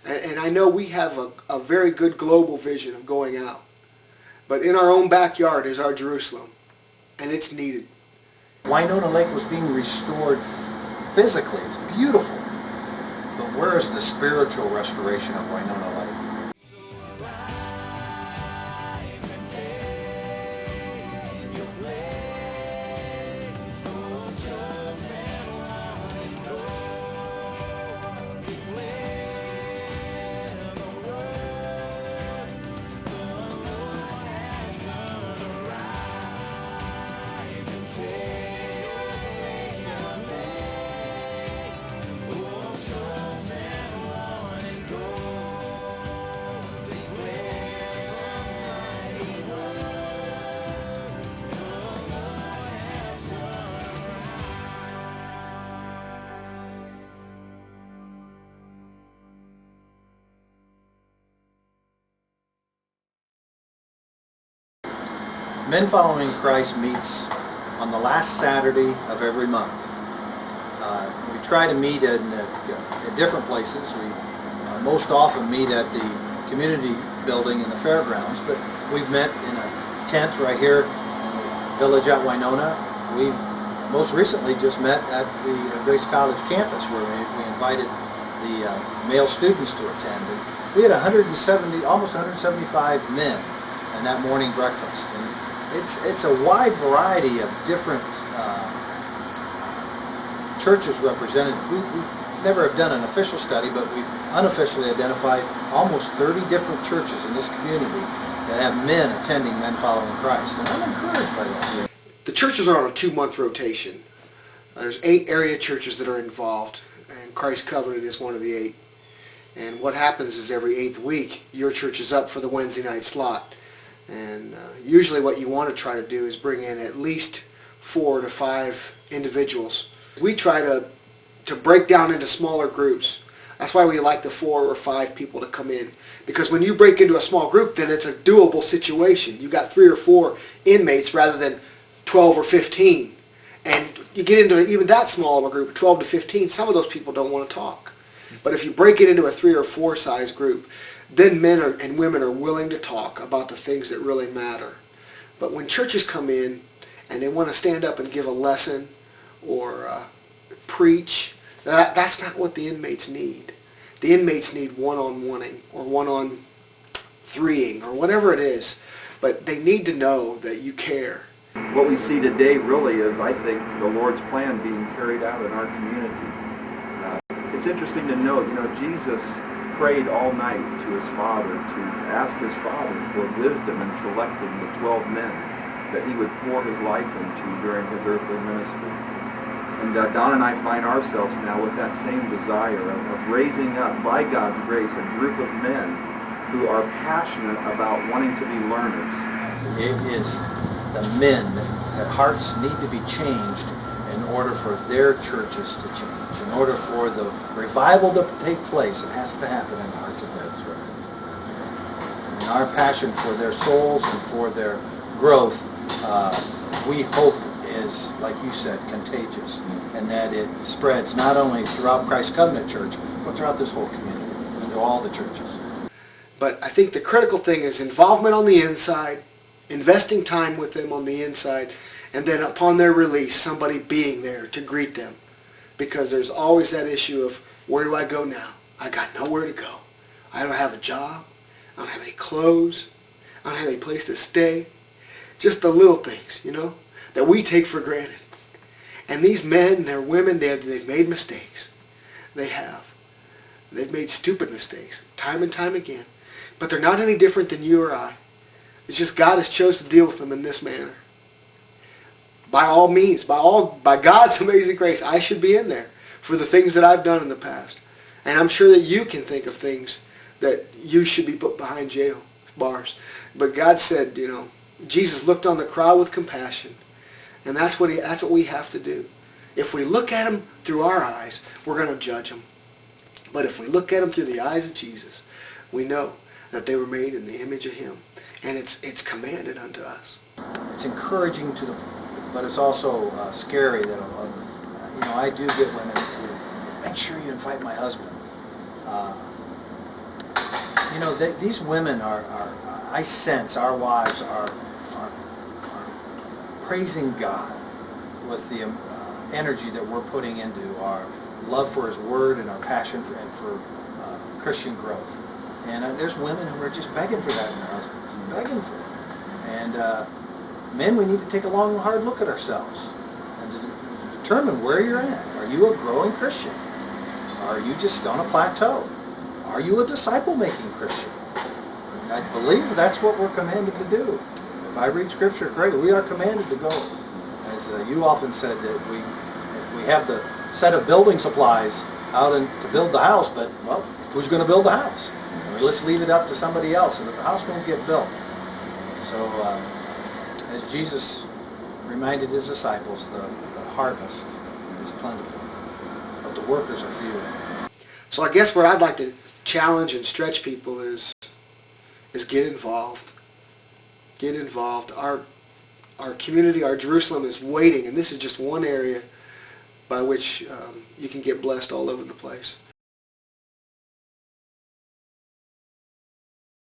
And I know we have a very good global vision of going out. But in our own backyard is our Jerusalem, and it's needed. Winona Lake was being restored physically. It's beautiful. But where is the spiritual restoration of Winona Lake? Men Following Christ meets on the last Saturday of every month. We try to meet at different places. We most often meet at the community building in the fairgrounds, but we've met in a tent right here in the village at Winona. We've most recently just met at the Grace College campus, where we invited the male students to attend. And we had almost 175 men in that morning breakfast. And it's a wide variety of different churches represented. We've never have done an official study, but we've unofficially identified almost 30 different churches in this community that have men attending Men Following Christ. And I'm encouraged by that. The churches are on a 2-month rotation. There's 8 area churches that are involved, and Christ Covenant is one of the 8. And what happens is every 8th week, your church is up for the Wednesday night slot. And usually what you want to try to do is bring in at least 4 to 5 individuals. We try to break down into smaller groups. That's why we like the 4 or 5 people to come in. Because when you break into a small group, then it's a doable situation. You've got 3 or 4 inmates rather than 12 or 15. And you get into even that small of a group, 12 to 15, some of those people don't want to talk. But if you break it into a 3 or 4 size group, then men and women are willing to talk about the things that really matter. But when churches come in and they want to stand up and give a lesson or preach, that's not what the inmates need. The inmates need one-on-oneing or one-on-threeing or whatever it is. But they need to know that you care. What we see today really is, I think, the Lord's plan being carried out in our community. It's interesting to note, Jesus prayed all night to his Father to ask his Father for wisdom in selecting the 12 men that he would pour his life into during his earthly ministry. And Don and I find ourselves now with that same desire of raising up, by God's grace, a group of men who are passionate about wanting to be learners. It is the men that hearts need to be changed in order for their churches to change. In order for the revival to take place, it has to happen in the hearts of men. And our passion for their souls and for their growth, we hope is, like you said, contagious, and that it spreads not only throughout Christ Covenant Church, but throughout this whole community and through all the churches. But I think the critical thing is involvement on the inside, investing time with them on the inside, and then upon their release, somebody being there to greet them. Because there's always that issue of, where do I go now? I got nowhere to go. I don't have a job. I don't have any clothes. I don't have any place to stay. Just the little things, that we take for granted. And these men and their women, they've made mistakes. They have. They've made stupid mistakes, time and time again. But they're not any different than you or I. It's just God has chosen to deal with them in this manner. By all means, by God's amazing grace, I should be in there for the things that I've done in the past. And I'm sure that you can think of things that you should be put behind jail bars. But God said, Jesus looked on the crowd with compassion. And that's what we have to do. If we look at them through our eyes, we're going to judge them. But if we look at them through the eyes of Jesus, we know that they were made in the image of him. And it's commanded unto us. It's encouraging but it's also scary that I do get women who make sure you invite my husband. You know, these women are, I sense our wives are praising God with the energy that we're putting into our love for His Word and our passion for Christian growth. And there's women who are just begging for that in their husbands, begging for it. And men, we need to take a long, hard look at ourselves and to determine where you're at. Are you a growing Christian? Are you just on a plateau? Are you a disciple-making Christian? I believe that's what we're commanded to do. If I read Scripture correctly, we are commanded to go. As you often said, that if we have the set of building supplies out to build the house, but, well, who's going to build the house? I mean, let's leave it up to somebody else, and the house won't get built. So, as Jesus reminded His disciples, the harvest is plentiful, but the workers are few. So I guess what I'd like to challenge and stretch people is get involved. Get involved. Our community, our Jerusalem is waiting, and this is just one area by which you can get blessed all over the place.